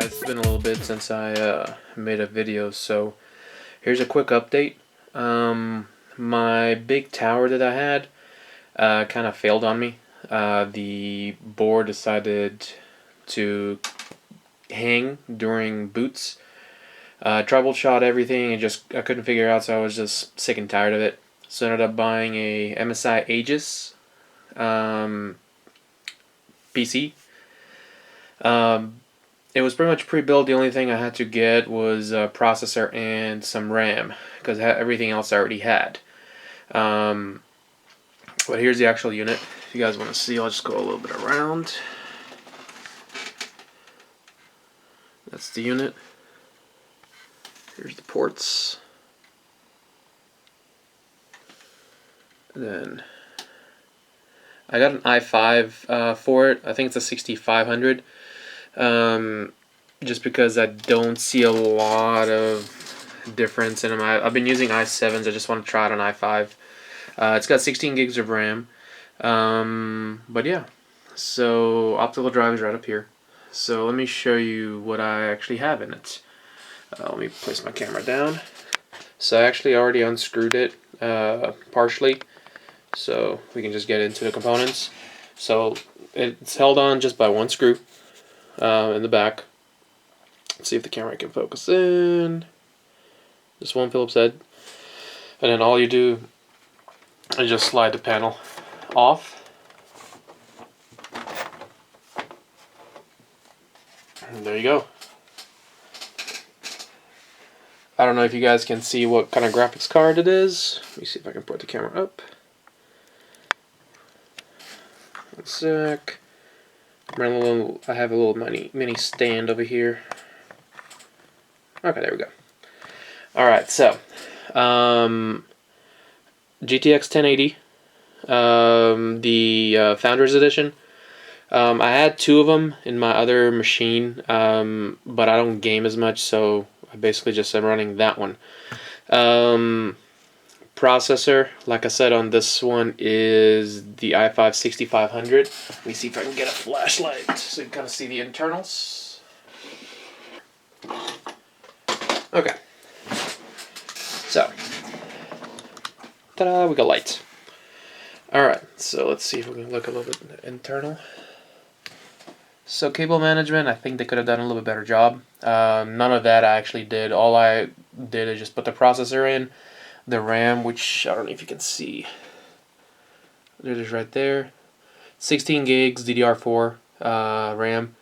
it's been a little bit since I made a video, so here's a quick update. My big tower that I had kind of failed on me. The board decided to hang during boots. Troubleshot everything and I couldn't figure it out, so I was just sick and tired of it. So I ended up buying a MSi Aegis PC. It was pretty much pre-built. The only thing I had to get was a processor and some RAM because everything else I already had. But here's the actual unit. If you guys want to see, I'll just go a little bit around. That's the unit. Here's the ports. And then I got an i5 for it. I think it's a 6500. Just because I don't see a lot of difference in them. I've been using i7s. I just want to try it on i5. It's got 16 gigs of RAM. But yeah, so optical drive is right up here. So let me show you what I actually have in it. Let me place my camera down. So I actually already unscrewed it partially, so we can just get into the components. So it's held on just by one screw in the back. Let's see if the camera can focus in. Just one Phillips head, and then all you do is just slide the panel off. And there you go. I don't know if you guys can see what kind of graphics card it is. Let me see if I can put the camera up. One sec. I have a little mini stand over here. Okay, there we go. Alright, so GTX 1080, the Founders Edition. I had two of them in my other machine, but I don't game as much, so I basically just am running that one. Processor, like I said, on this one is the i5 6500. Let me see if I can get a flashlight so you can kind of see the internals. Okay. So, ta-da, we got light. Alright, so let's see if we can look a little bit internal. So cable management, I think they could have done a little bit better job. None of that I actually did. All I did is just put the processor in, the RAM, which I don't know if you can see. It is right there. 16 gigs DDR4 RAM.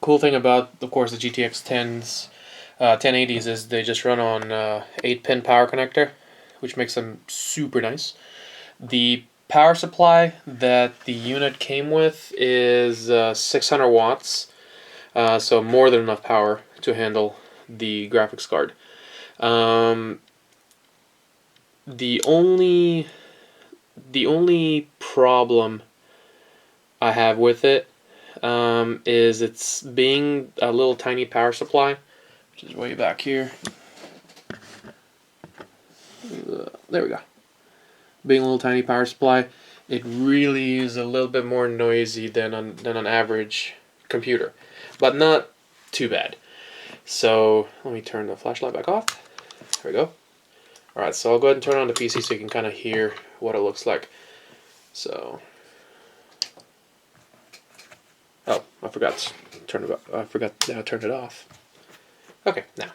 Cool thing about, of course, the GTX 1080s is they just run on 8-pin power connector, which makes them super nice. The power supply that the unit came with is 600 watts, so more than enough power to handle the graphics card. The only problem I have with it is it's being a little tiny power supply, which is way back here. There we go. Being a little tiny power supply, it really is a little bit more noisy than an average computer, but not too bad. So let me turn the flashlight back off. There we go. Alright, so I'll go ahead and turn on the PC so you can kind of hear what it looks like. So, oh, I forgot to turn it off. I forgot to turn it off. Okay, now.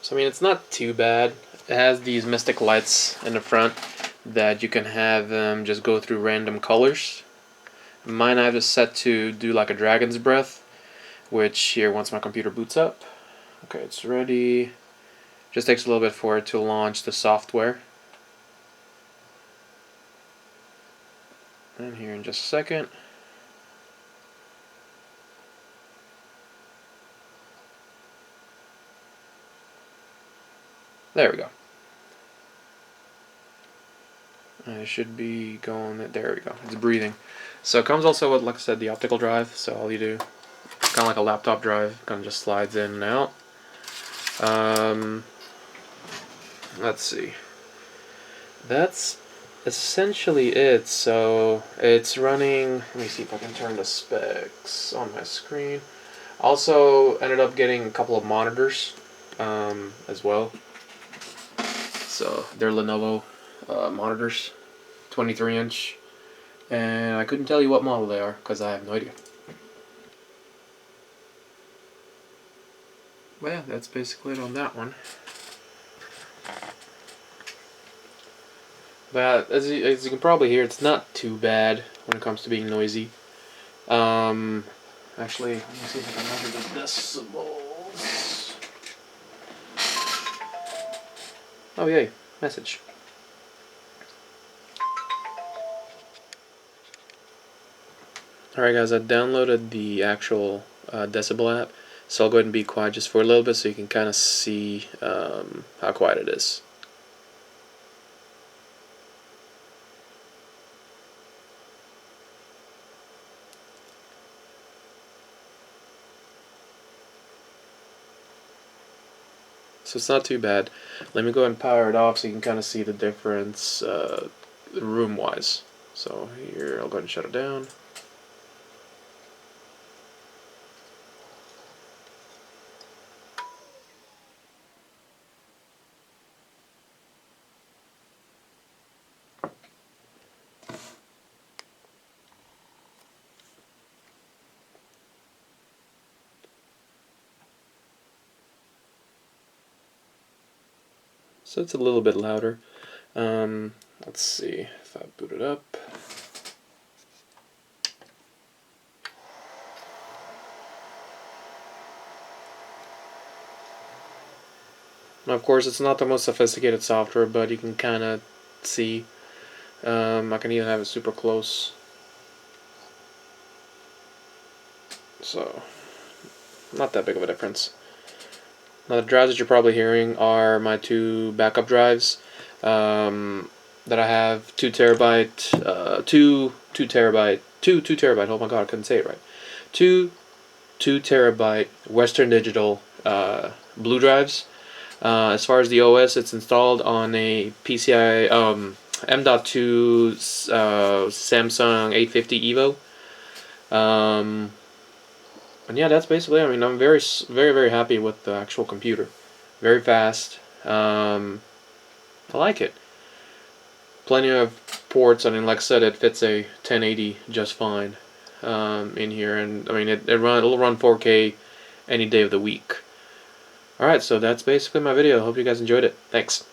So I mean, it's not too bad. It has these mystic lights in the front that you can have just go through random colors. Mine I have it set to do like a dragon's breath, which here once my computer boots up. Okay, it's ready. Just takes a little bit for it to launch the software. And here in just a second. There we go. I should be going, there we go, it's breathing. So it comes also with, like I said, the optical drive, so all you do, kind of like a laptop drive, kind of just slides in and out. let's see. That's essentially it. So it's running. Let me see if I can turn the specs on my screen. Also ended up getting a couple of monitors as well. So they're Lenovo monitors, 23-inch, and I couldn't tell you what model they are because I have no idea. But yeah, that's basically it on that one. But as you can probably hear, it's not too bad when it comes to being noisy. Actually, let me see if I can measure the decibels. Oh yay, message. Alright guys, I downloaded the actual decibel app, so I'll go ahead and be quiet just for a little bit so you can kind of see how quiet it is. So it's not too bad. Let me go ahead and power it off so you can kind of see the difference room-wise. So here, I'll go ahead and shut it down. So it's a little bit louder. Let's see if I boot it up. Now, of course, it's not the most sophisticated software, but you can kind of see. I can even have it super close. So, not that big of a difference. Now, the drives that you're probably hearing are my two backup drives that I have 2 terabyte, 2 terabyte. Oh my god, I couldn't say it right. 2 terabyte Western Digital blue drives. As far as the OS, it's installed on a PCI M.2 Samsung 850 Evo. And yeah, that's basically it. I mean, I'm very happy with the actual computer. Very fast. I like it. Plenty of ports. I mean, like I said, it fits a 1080 just fine in here. And I mean, it'll run 4K any day of the week. Alright, so that's basically my video. Hope you guys enjoyed it. Thanks.